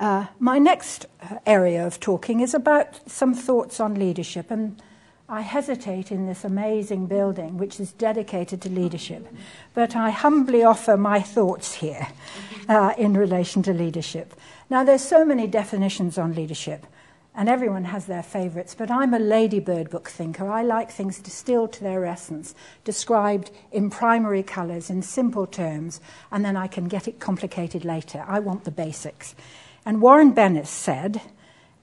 My next area of talking is about some thoughts on leadership, and I hesitate in this amazing building which is dedicated to leadership, but I humbly offer my thoughts here in relation to leadership. Now, there's so many definitions on leadership, and everyone has their favourites, but I'm a ladybird book thinker. I like things distilled to their essence, described in primary colours, in simple terms, and then I can get it complicated later. I want the basics. And Warren Bennis said,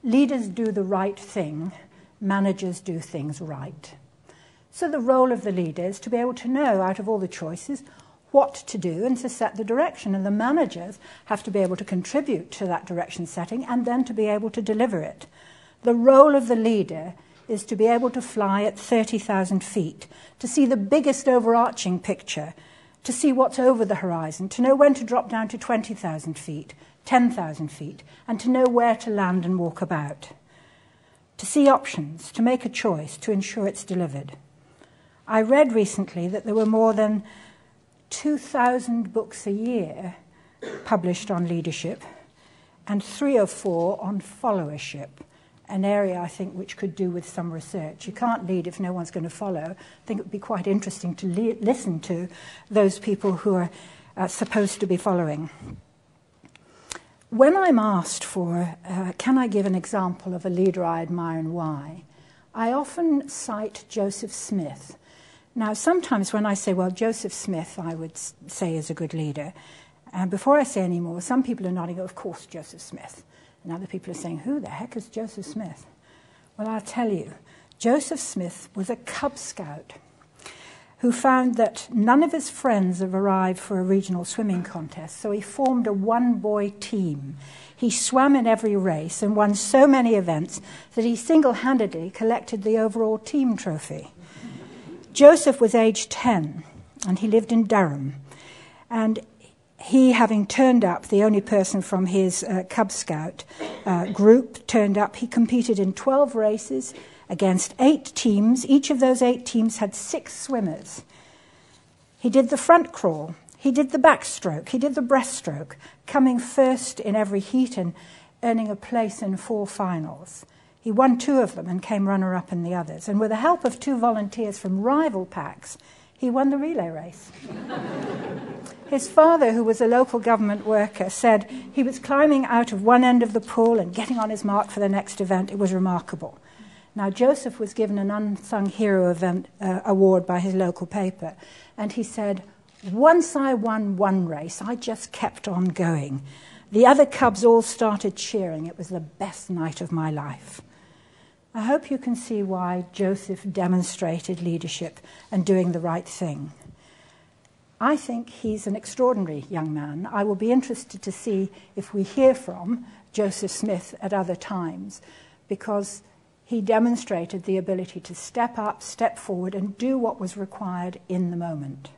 "Leaders do the right thing, managers do things right." So the role of the leader is to be able to know, out of all the choices, what to do and to set the direction. And the managers have to be able to contribute to that direction setting and then to be able to deliver it. The role of the leader is to be able to fly at 30,000 feet, to see the biggest overarching picture, to see what's over the horizon, to know when to drop down to 20,000 feet, 10,000 feet, and to know where to land and walk about. To see options, to make a choice, to ensure it's delivered. I read recently that there were more than 2,000 books a year published on leadership and 3 or 4 on followership, an area I think which could do with some research. You can't lead if no one's going to follow. I think it would be quite interesting to listen to those people who are supposed to be following. When I'm asked for, can I give an example of a leader I admire and why, I often cite Joseph Smith. Now, sometimes when I say, well, Joseph Smith, I would say is a good leader, and before I say any more, some people are nodding, of course, Joseph Smith. And other people are saying, who the heck is Joseph Smith? Well, I'll tell you, Joseph Smith was a Cub Scout who found that none of his friends have arrived for a regional swimming contest, so he formed a one-boy team. He swam in every race and won so many events that he single-handedly collected the overall team trophy. Joseph was aged 10, and he lived in Durham. And he, having turned up, the only person from his Cub Scout group turned up, he competed in 12 races against 8 teams. Each of those 8 teams had 6 swimmers. He did the front crawl, he did the backstroke, he did the breaststroke, coming first in every heat and earning a place in 4 finals. He won 2 of them and came runner-up in the others. And with the help of 2 volunteers from rival packs, he won the relay race. His father, who was a local government worker, said he was climbing out of one end of the pool and getting on his mark for the next event. It was remarkable. Now, Joseph was given an Unsung Hero award by his local paper, and he said, "Once I won one race, I just kept on going. The other cubs all started cheering. It was the best night of my life." I hope you can see why Joseph demonstrated leadership and doing the right thing. I think he's an extraordinary young man. I will be interested to see if we hear from Joseph Smith at other times, because he demonstrated the ability to step up, step forward, and do what was required in the moment.